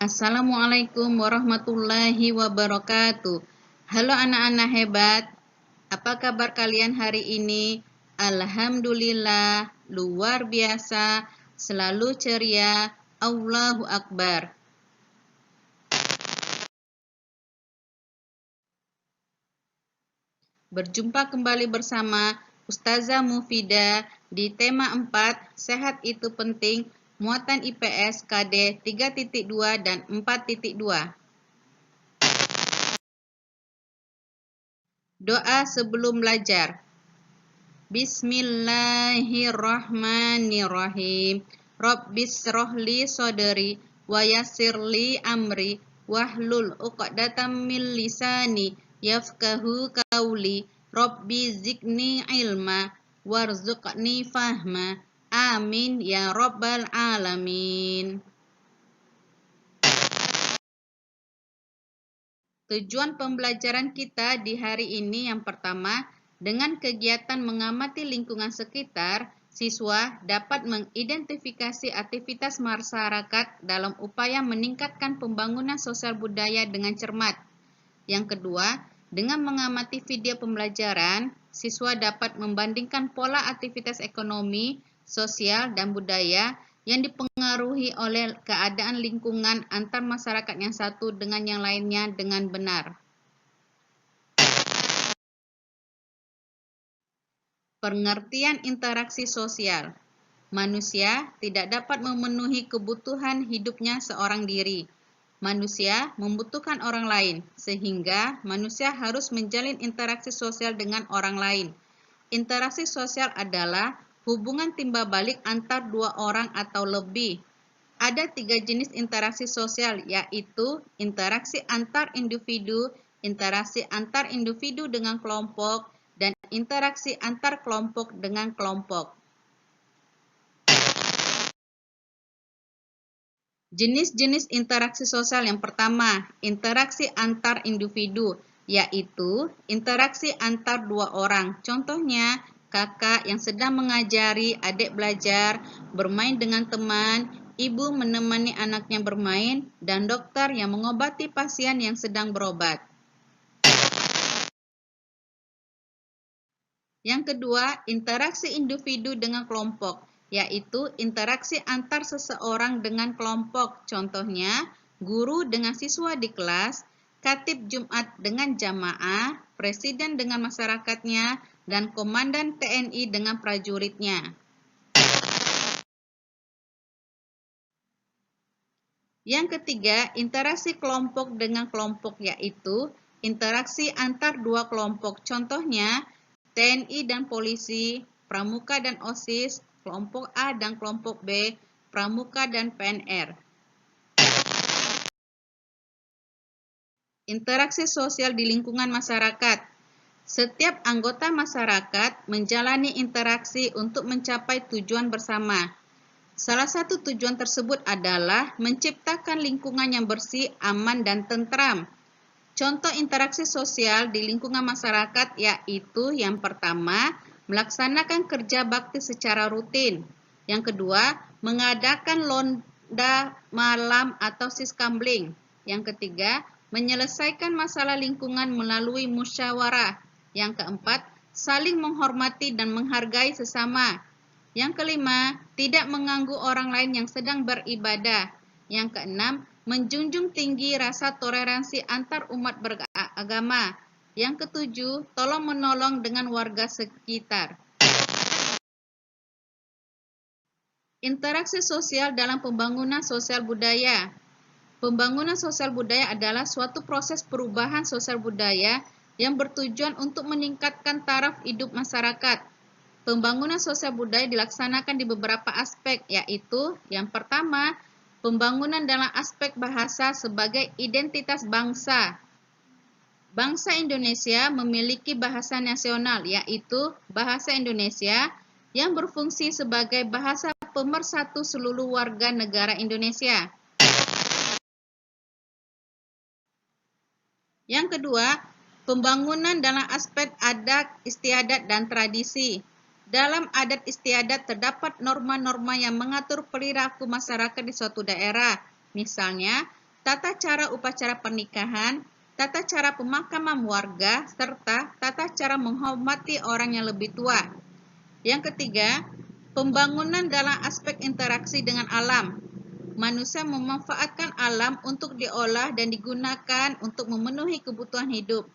Assalamualaikum warahmatullahi wabarakatuh. Halo anak-anak hebat, apa kabar kalian hari ini? Alhamdulillah, luar biasa, selalu ceria, Allahu Akbar. Berjumpa kembali bersama Ustazah Mufidah di tema 4, Sehat itu penting, muatan IPS KD 3.2 dan 4.2. Doa sebelum belajar. Bismillahirrahmanirrahim. Rabbishrahli sodri wa yassirli amri wahlul 'uqdatam min lisani yafqahu qawli. Rabbi zidni ilma warzuqni fahma. Amin ya rabbal alamin. Tujuan pembelajaran kita di hari ini yang pertama, dengan kegiatan mengamati lingkungan sekitar, siswa dapat mengidentifikasi aktivitas masyarakat dalam upaya meningkatkan pembangunan sosial budaya dengan cermat. Yang kedua, dengan mengamati video pembelajaran, siswa dapat membandingkan pola aktivitas ekonomi, sosial, dan budaya yang dipengaruhi oleh keadaan lingkungan antar masyarakat yang satu dengan yang lainnya dengan benar. Pengertian interaksi sosial. Manusia tidak dapat memenuhi kebutuhan hidupnya seorang diri. Manusia membutuhkan orang lain, sehingga manusia harus menjalin interaksi sosial dengan orang lain. Interaksi sosial adalah hubungan timbal balik antar dua orang atau lebih. Ada 3 jenis interaksi sosial, yaitu interaksi antar individu, interaksi antar individu dengan kelompok, dan interaksi antar kelompok dengan kelompok. Jenis-jenis interaksi sosial yang pertama, interaksi antar individu, yaitu interaksi antar dua orang. Contohnya, kakak yang sedang mengajari adik belajar, bermain dengan teman, ibu menemani anaknya bermain, dan dokter yang mengobati pasien yang sedang berobat. Yang kedua, interaksi individu dengan kelompok, yaitu interaksi antar seseorang dengan kelompok. Contohnya, guru dengan siswa di kelas, khatib Jumat dengan jamaah, presiden dengan masyarakatnya, dan komandan TNI dengan prajuritnya. Yang ketiga, interaksi kelompok dengan kelompok, yaitu interaksi antar dua kelompok. Contohnya, TNI dan polisi, pramuka dan OSIS, kelompok A dan kelompok B, pramuka dan PNR. Interaksi sosial di lingkungan masyarakat. Setiap anggota masyarakat menjalani interaksi untuk mencapai tujuan bersama. Salah satu tujuan tersebut adalah menciptakan lingkungan yang bersih, aman, dan tentram. Contoh interaksi sosial di lingkungan masyarakat yaitu yang pertama, melaksanakan kerja bakti secara rutin. Yang kedua, mengadakan ronda malam atau siskambling. Yang ketiga, menyelesaikan masalah lingkungan melalui musyawarah. Yang keempat, saling menghormati dan menghargai sesama. Yang kelima, tidak mengganggu orang lain yang sedang beribadah. Yang keenam, menjunjung tinggi rasa toleransi antar umat beragama. Yang ketujuh, tolong-menolong dengan warga sekitar. Interaksi sosial dalam pembangunan sosial budaya. Pembangunan sosial budaya adalah suatu proses perubahan sosial budaya yang bertujuan untuk meningkatkan taraf hidup masyarakat. Pembangunan sosial budaya dilaksanakan di beberapa aspek, yaitu yang pertama, pembangunan dalam aspek bahasa sebagai identitas bangsa. Bangsa Indonesia memiliki bahasa nasional, yaitu bahasa Indonesia, yang berfungsi sebagai bahasa pemersatu seluruh warga negara Indonesia. Yang kedua, pembangunan dalam aspek adat, istiadat, dan tradisi. Dalam adat istiadat terdapat norma-norma yang mengatur perilaku masyarakat di suatu daerah. Misalnya, tata cara upacara pernikahan, tata cara pemakaman warga, serta tata cara menghormati orang yang lebih tua. Yang ketiga, pembangunan dalam aspek interaksi dengan alam. Manusia memanfaatkan alam untuk diolah dan digunakan untuk memenuhi kebutuhan hidup.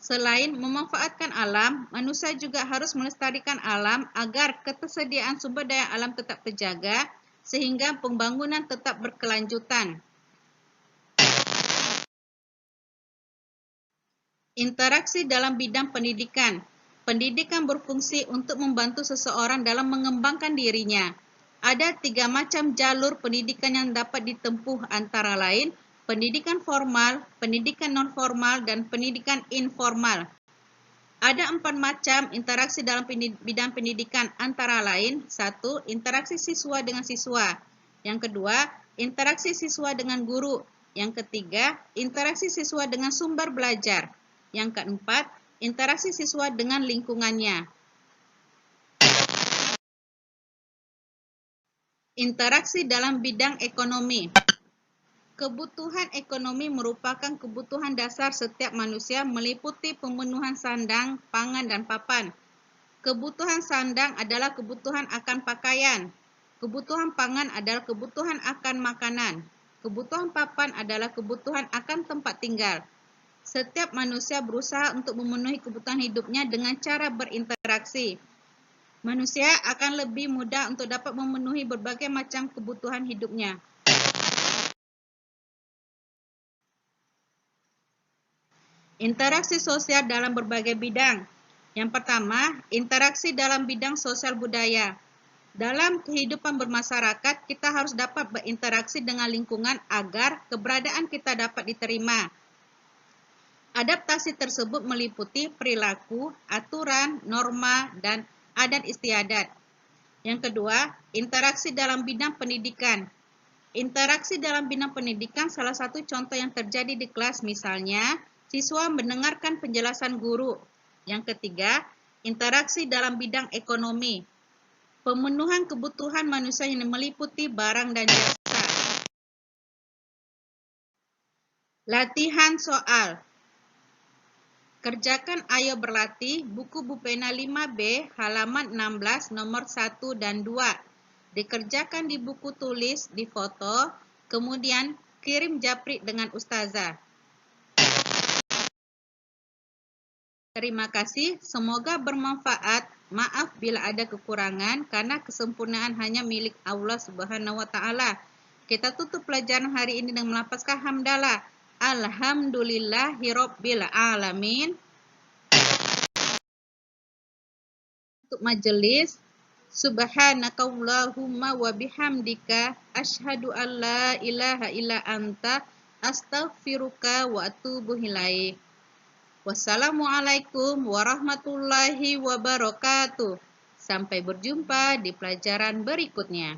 Selain memanfaatkan alam, manusia juga harus melestarikan alam agar ketersediaan sumber daya alam tetap terjaga, sehingga pembangunan tetap berkelanjutan. Interaksi dalam bidang pendidikan. Pendidikan berfungsi untuk membantu seseorang dalam mengembangkan dirinya. Ada 3 macam jalur pendidikan yang dapat ditempuh, antara lain pendidikan formal, pendidikan non-formal, dan pendidikan informal. Ada 4 macam interaksi dalam bidang pendidikan, antara lain 1. Interaksi siswa dengan siswa. Yang kedua, interaksi siswa dengan guru. Yang ketiga, interaksi siswa dengan sumber belajar. Yang keempat, interaksi siswa dengan lingkungannya. Interaksi dalam bidang ekonomi. Kebutuhan ekonomi merupakan kebutuhan dasar setiap manusia, meliputi pemenuhan sandang, pangan, dan papan. Kebutuhan sandang adalah kebutuhan akan pakaian. Kebutuhan pangan adalah kebutuhan akan makanan. Kebutuhan papan adalah kebutuhan akan tempat tinggal. Setiap manusia berusaha untuk memenuhi kebutuhan hidupnya dengan cara berinteraksi. Manusia akan lebih mudah untuk dapat memenuhi berbagai macam kebutuhan hidupnya. Interaksi sosial dalam berbagai bidang. Yang pertama, interaksi dalam bidang sosial budaya. Dalam kehidupan bermasyarakat, kita harus dapat berinteraksi dengan lingkungan agar keberadaan kita dapat diterima. Adaptasi tersebut meliputi perilaku, aturan, norma, dan adat istiadat. Yang kedua, interaksi dalam bidang pendidikan. Interaksi dalam bidang pendidikan salah satu contoh yang terjadi di kelas, misalnya siswa mendengarkan penjelasan guru. Yang ketiga, interaksi dalam bidang ekonomi. Pemenuhan kebutuhan manusia yang meliputi barang dan jasa. Latihan soal. Kerjakan Ayo Berlatih, buku Bupena 5B, halaman 16, nomor 1 dan 2. Dikerjakan di buku tulis, difoto, kemudian kirim japri dengan ustazah. Terima kasih, semoga bermanfaat. Maaf bila ada kekurangan, karena kesempurnaan hanya milik Allah Subhanahu wa Ta'ala. Kita tutup pelajaran hari ini dengan melafazkan hamdalah. Alhamdulillahirabbil alamin. Untuk majelis, subhanakallahumma wa bihamdika asyhadu an la ilaha illa anta astaghfiruka wa atubu ilaik. Wassalamualaikum warahmatullahi wabarakatuh. Sampai berjumpa di pelajaran berikutnya.